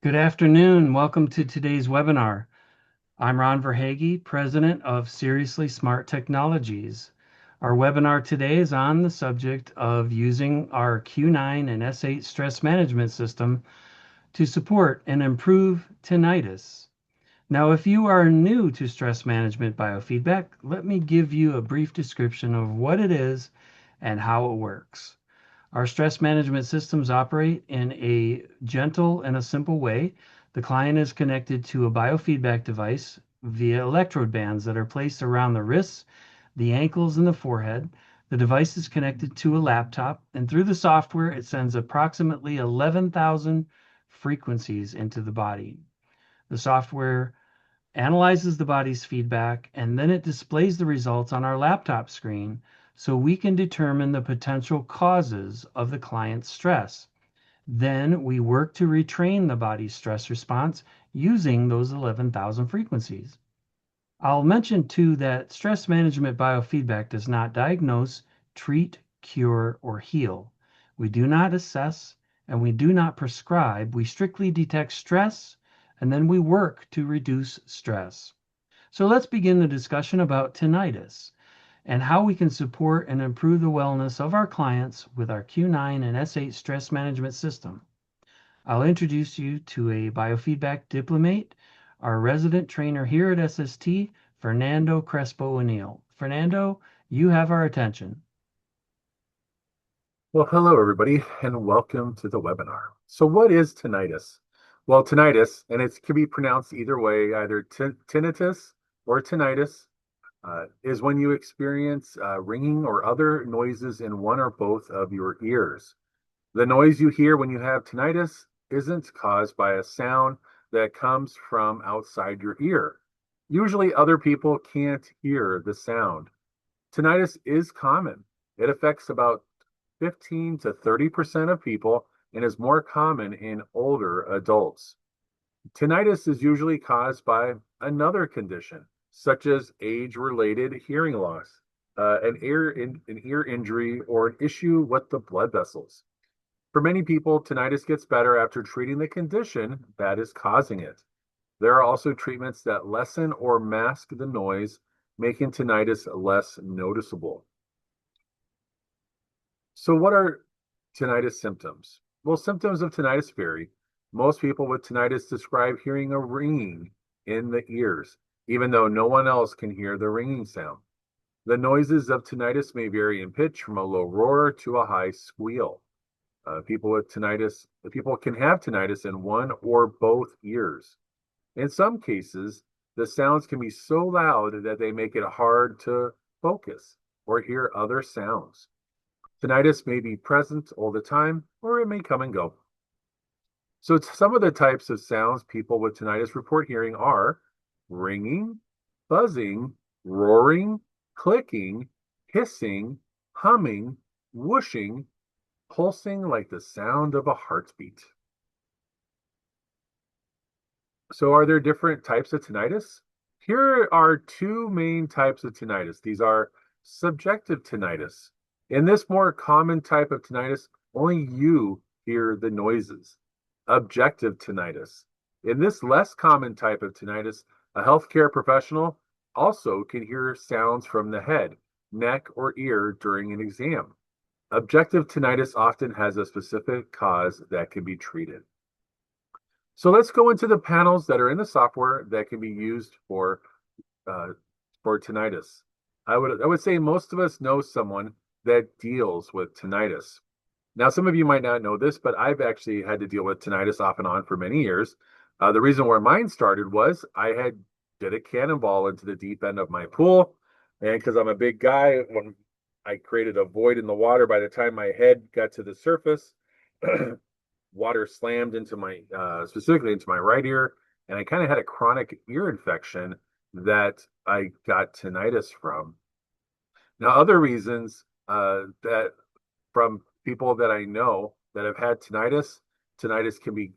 Good afternoon. Welcome to today's webinar. I'm Ron Verhage, President of Seriously Smart Technologies. Our webinar today is on the subject of using our Q9 and S8 stress management system to support and improve tinnitus. Now, if you are new to stress management biofeedback, let me give you a brief description of what it is and how it works. Our stress management systems operate in a gentle and a simple way. The client is connected to a biofeedback device via electrode bands that are placed around the wrists, the ankles, and the forehead. The device is connected to a laptop, and through the software, it sends approximately 11,000 frequencies into the body. The software analyzes the body's feedback, and then it displays the results on our laptop screen so we can determine the potential causes of the client's stress. Then we work to retrain the body's stress response using those 11,000 frequencies. I'll mention too that stress management biofeedback does not diagnose, treat, cure, or heal. We do not assess and we do not prescribe. We strictly detect stress and then we work to reduce stress. So let's begin the discussion about tinnitus and how we can support and improve the wellness of our clients with our Q9 and S8 stress management system. I'll introduce you to a biofeedback diplomate, our resident trainer here at SST, Fernando Crespo O'Neill. Fernando, you have our attention. Well, hello, everybody, and welcome to the webinar. So what is tinnitus? Well, tinnitus, and it can be pronounced either way, either tinnitus or tinnitus, is when you experience ringing or other noises in one or both of your ears. The noise you hear when you have tinnitus isn't caused by a sound that comes from outside your ear. Usually, other people can't hear the sound. Tinnitus is common. It affects about 15 to 30% of people and is more common in older adults. Tinnitus is usually caused by another condition, such as age-related hearing loss, an ear injury, or an issue with the blood vessels. For many people, tinnitus gets better after treating the condition that is causing it. There are also treatments that lessen or mask the noise, making tinnitus less noticeable. So, what are tinnitus symptoms? Well, symptoms of tinnitus vary. Most people with tinnitus describe hearing a ringing in the ears, even though no one else can hear the ringing sound. The noises of tinnitus may vary in pitch from a low roar to a high squeal. People can have tinnitus in one or both ears. In some cases, the sounds can be so loud that they make it hard to focus or hear other sounds. Tinnitus may be present all the time, or it may come and go. So some of the types of sounds people with tinnitus report hearing are ringing, buzzing, roaring, clicking, hissing, humming, whooshing, pulsing like the sound of a heartbeat. So are there different types of tinnitus? Here are two main types of tinnitus. These are subjective tinnitus. In this more common type of tinnitus, only you hear the noises. Objective tinnitus. In this less common type of tinnitus, a healthcare professional also can hear sounds from the head, neck, or ear during an exam. Objective tinnitus often has a specific cause that can be treated. So let's go into the panels that are in the software that can be used uh, for tinnitus. I would say most of us know someone that deals with tinnitus. Now, some of you might not know this, but I've actually had to deal with tinnitus off and on for many years. The reason where mine started was I had did a cannonball into the deep end of my pool, and because I'm a big guy, when I created a void in the water, by the time my head got to the surface, water slammed into my specifically into my right ear, and I kind of had a chronic ear infection that I got tinnitus from. Now, other reasons that from people that I know that have had tinnitus, tinnitus can be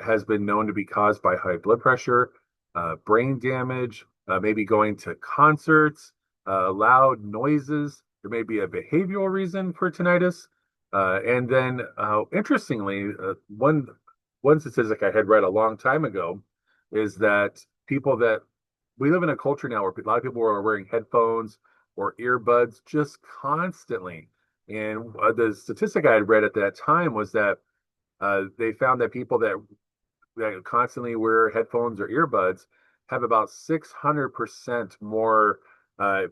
has been known to be caused by high blood pressure, brain damage, maybe going to concerts, loud noises. There may be a behavioral reason for tinnitus, and then interestingly, one statistic I had read a long time ago is that we live in a culture now where a lot of people are wearing headphones or earbuds just constantly. And the statistic I had read at that time was that they found that people that constantly wear headphones or earbuds have about 600% more uh,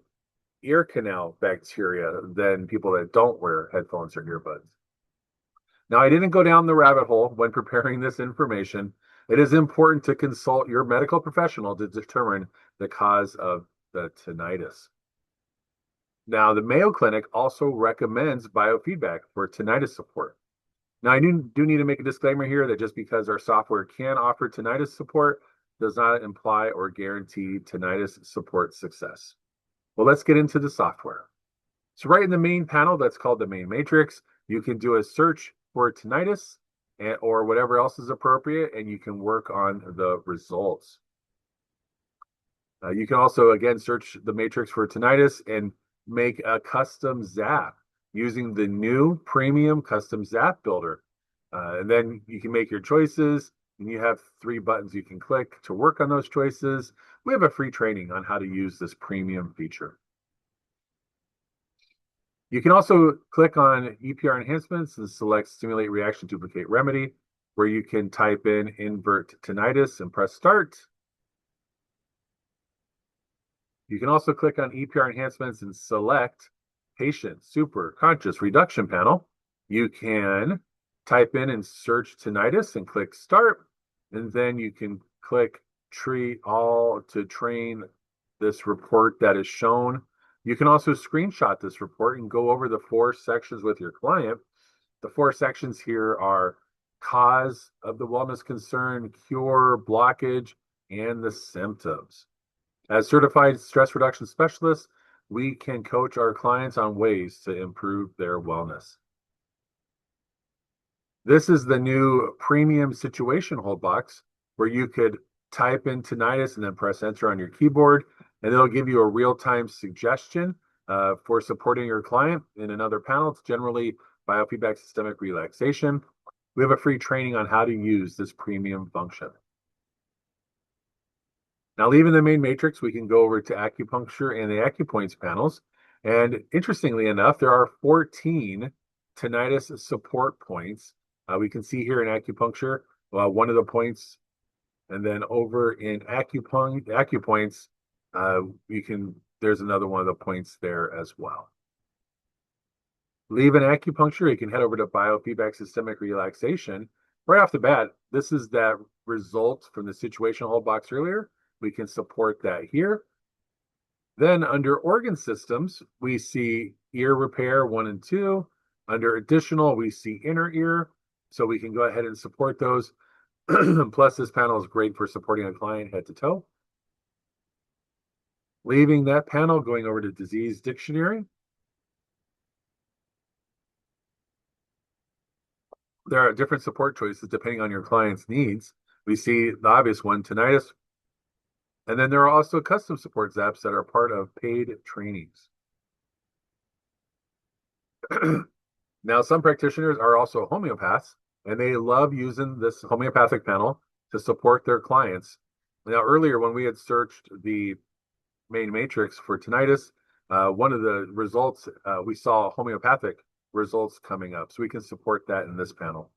ear canal bacteria than people that don't wear headphones or earbuds. Now, I didn't go down the rabbit hole when preparing this information. It is important to consult your medical professional to determine the cause of the tinnitus. Now, the Mayo Clinic also recommends biofeedback for tinnitus support. Now, I do need to make a disclaimer here that just because our software can offer tinnitus support does not imply or guarantee tinnitus support success. Well, let's get into the software. So right in the main panel, that's called the main matrix, you can do a search for tinnitus or whatever else is appropriate, and you can work on the results. You can also, again, search the matrix for tinnitus and make a custom zap using the new premium custom zap builder. And then you can make your choices, and you have 3 buttons you can click to work on those choices. We have a free training on how to use this premium feature. You can also click on EPR enhancements and select Stimulate Reaction Duplicate Remedy, where you can type in invert tinnitus and press start. You can also click on EPR enhancements and select Patient Super Conscious Reduction Panel. You can type in and search tinnitus and click start, and then you can click treat all to train this report that is shown. You can also screenshot this report and go over the 4 sections with your client. The 4 sections here are cause of the wellness concern, cure, blockage, and the symptoms. As certified stress reduction specialists, we can coach our clients on ways to improve their wellness. This is the new premium situation hold box where you could type in tinnitus and then press enter on your keyboard, and it'll give you a real-time suggestion for supporting your client. In another panel, it's generally biofeedback systemic relaxation. We have a free training on how to use this premium function. Now, leaving the main matrix, we can go over to acupuncture and the acupoints panels. And interestingly enough, there are 14 tinnitus support points. We can see here in acupuncture, one of the points, and then over in acupoints, there's another one of the points there as well. Leaving acupuncture, you can head over to biofeedback systemic relaxation. Right off the bat, this is that result from the situation hold box earlier. We can support that here. Then under organ systems, we see ear repair 1 and 2. Under additional, we see inner ear. So we can go ahead and support those. Plus, this panel is great for supporting a client head to toe. Leaving that panel, going over to disease dictionary. There are different support choices depending on your client's needs. We see the obvious one, tinnitus. And then there are also custom support zaps that are part of paid trainings. Now, some practitioners are also homeopaths, and they love using this homeopathic panel to support their clients. Now, earlier when we had searched the main matrix for tinnitus, one of the results, we saw homeopathic results coming up. So we can support that in this panel.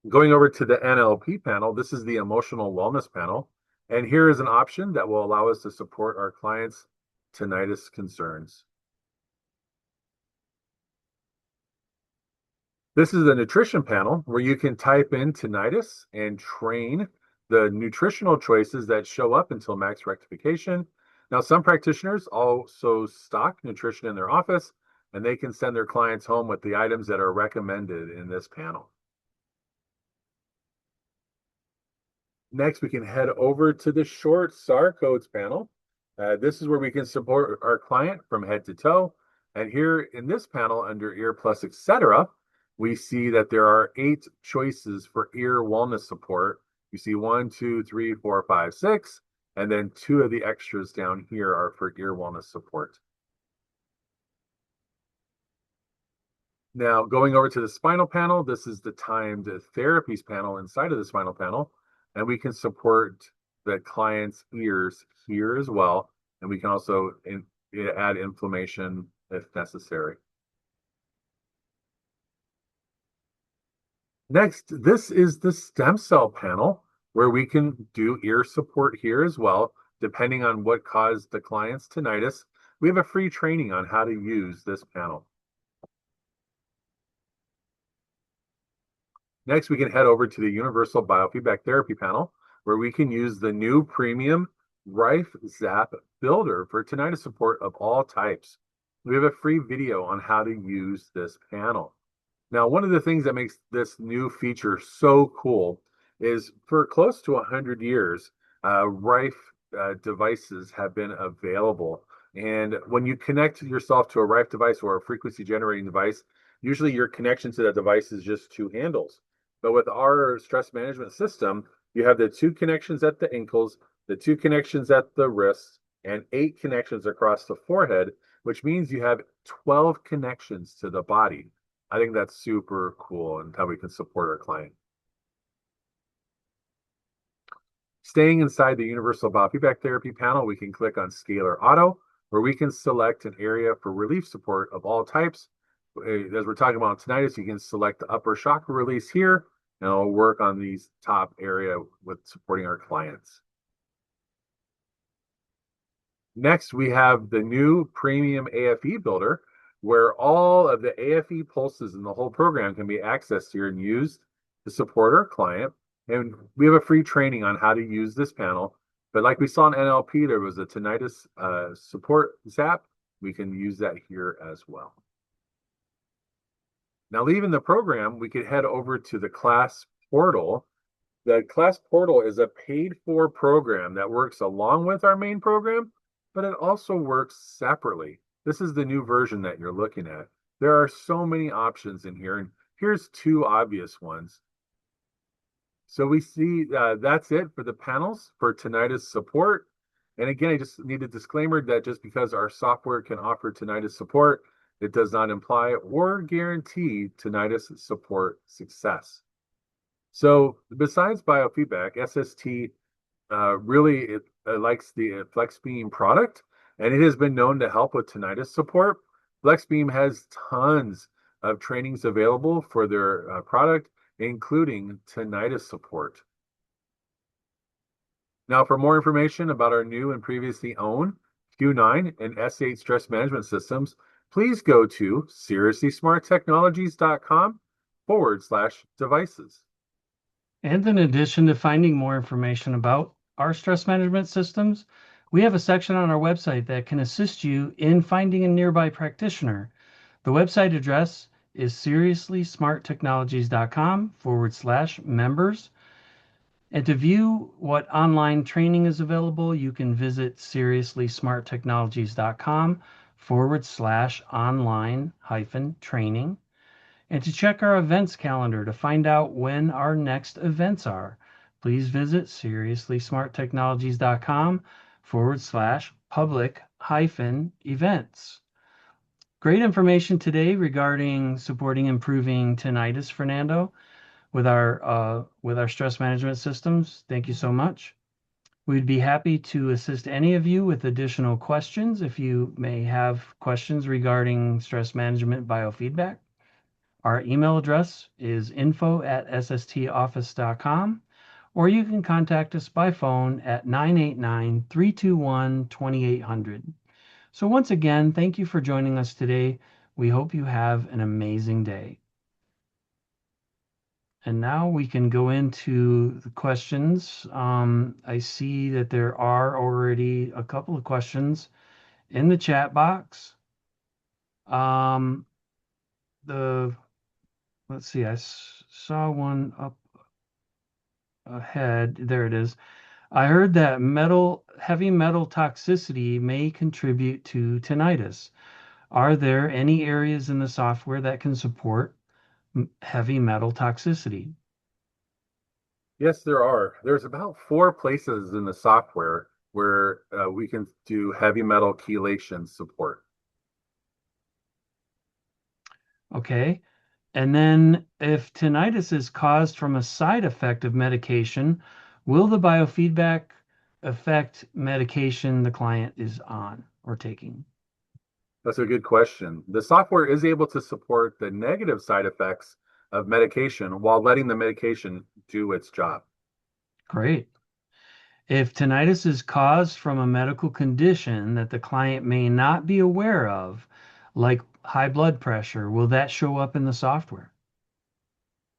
Going over to the NLP panel, this is the emotional wellness panel. And here is an option that will allow us to support our clients' tinnitus concerns. This is the nutrition panel where you can type in tinnitus and train the nutritional choices that show up until max rectification. Now, some practitioners also stock nutrition in their office, and they can send their clients home with the items that are recommended in this panel. Next, we can head over to the short SAR codes panel. This is where we can support our client from head to toe. And here in this panel under ear plus, etc., we see that there are 8 choices for ear wellness support. You see 1, 2, 3, 4, 5, 6, and then 2 of the extras down here are for ear wellness support. Now, going over to the spinal panel, this is the timed therapies panel inside of the spinal panel, and we can support the client's ears here as well, and we can also add inflammation if necessary. Next, this is the stem cell panel where we can do ear support here as well, depending on what caused the client's tinnitus. We have a free training on how to use this panel. Next, we can head over to the Universal Biofeedback Therapy panel, where we can use the new premium Rife Zap Builder for tinnitus support of all types. We have a free video on how to use this panel. Now, one of the things that makes this new feature so cool is for close to 100 years, Rife devices have been available. And when you connect yourself to a Rife device or a frequency generating device, usually your connection to that device is just two handles. But with our stress management system, you have the two connections at the ankles, the two connections at the wrists, and 8 connections across the forehead, which means you have 12 connections to the body. I think that's super cool and how we can support our client. Staying inside the Universal Biofeedback Therapy panel, we can click on Scalar Auto, where we can select an area for relief support of all types. As we're talking about tinnitus, you can select the upper chakra release here, and it'll work on these top area with supporting our clients. Next, we have the new premium AFE builder, where all of the AFE pulses in the whole program can be accessed here and used to support our client. And we have a free training on how to use this panel. But like we saw in NLP, there was a tinnitus support zap. We can use that here as well. Now, leaving the program, we could head over to the class portal. The class portal is a paid for program that works along with our main program, but it also works separately. This is the new version that you're looking at. There are so many options in here, and here's 2 obvious ones. So we see that's it for the panels for tinnitus support. And again, I just need a disclaimer that just because our software can offer tinnitus support, it does not imply or guarantee tinnitus support success. So besides biofeedback, SST really likes the FlexBeam product, and it has been known to help with tinnitus support. FlexBeam has tons of trainings available for their product, including tinnitus support. Now, for more information about our new and previously owned Q9 and S8 stress management systems, please go to seriouslysmarttechnologies.com/devices. And in addition to finding more information about our stress management systems, we have a section on our website that can assist you in finding a nearby practitioner. The website address is seriouslysmarttechnologies.com/members. And to view what online training is available, you can visit seriously-smarttechnologies.com/online-training. And to check our events calendar to find out when our next events are, please visit seriously-smarttechnologies.com/public-events. Great information today regarding supporting improving tinnitus, Fernando, with our stress management systems. Thank you so much. We'd be happy to assist any of you with additional questions if you may have questions regarding stress management biofeedback. Our email address is info@sstoffice.com, or you can contact us by phone at 989-321-2800. So once again, thank you for joining us today. We hope you have an amazing day. And now we can go into the questions. I see that there are already a couple of questions in the chat box. Let's see, I saw one up ahead. There it is. I heard that heavy metal toxicity may contribute to tinnitus. Are there any areas in the software that can support heavy metal toxicity? Yes, there are. There's about 4 places in the software where we can do heavy metal chelation support. Okay. And then if tinnitus is caused from a side effect of medication, will the biofeedback affect medication the client is on or taking? That's a good question. The software is able to support the negative side effects of medication while letting the medication do its job. Great. If tinnitus is caused from a medical condition that the client may not be aware of, like high blood pressure, will that show up in the software?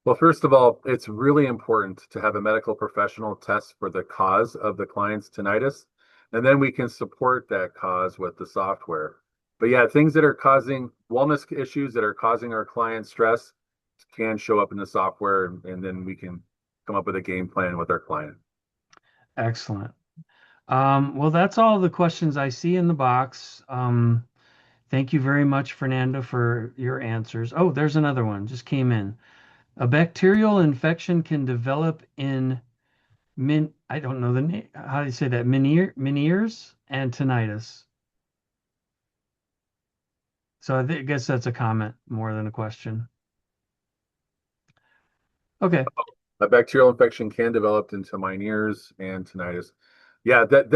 Well, first of all, it's really important to have a medical professional test for the cause of the client's tinnitus, and then we can support that cause with the software. But yeah, things that are causing wellness issues that are causing our client stress can show up in the software, and then we can come up with a game plan with our client. Excellent. Well, that's all the questions I see in the box. Thank you very much, Fernando, for your answers. Oh, there's another one just came in. A bacterial infection can develop in I don't know the name, how do you say that? Meniere's and tinnitus. So I guess that's a comment more than a question. Okay. A bacterial infection can develop into Meniere's and tinnitus. Yeah, that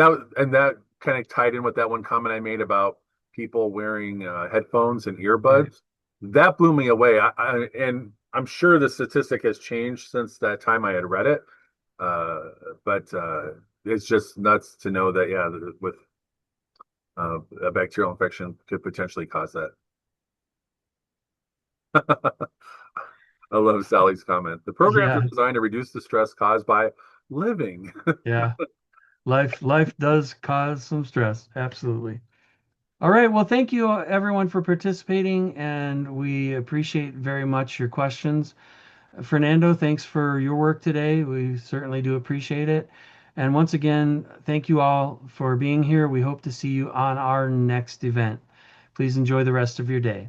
kind of tied in with that one comment I made about people wearing headphones and Right. earbuds. That blew me away. And I'm sure the statistic has changed since that time I had read it. Uh, but it's just nuts to know that, yeah, with a bacterial infection could potentially cause that. I love Sally's comment. The programs are Yeah. designed to reduce the stress caused by living. Yeah. Life does cause some stress. Absolutely. All right. Well, thank you everyone for participating, and we appreciate very much your questions. Fernando, thanks for your work today. We certainly do appreciate it. And once again, thank you all for being here. We hope to see you on our next event. Please enjoy the rest of your day.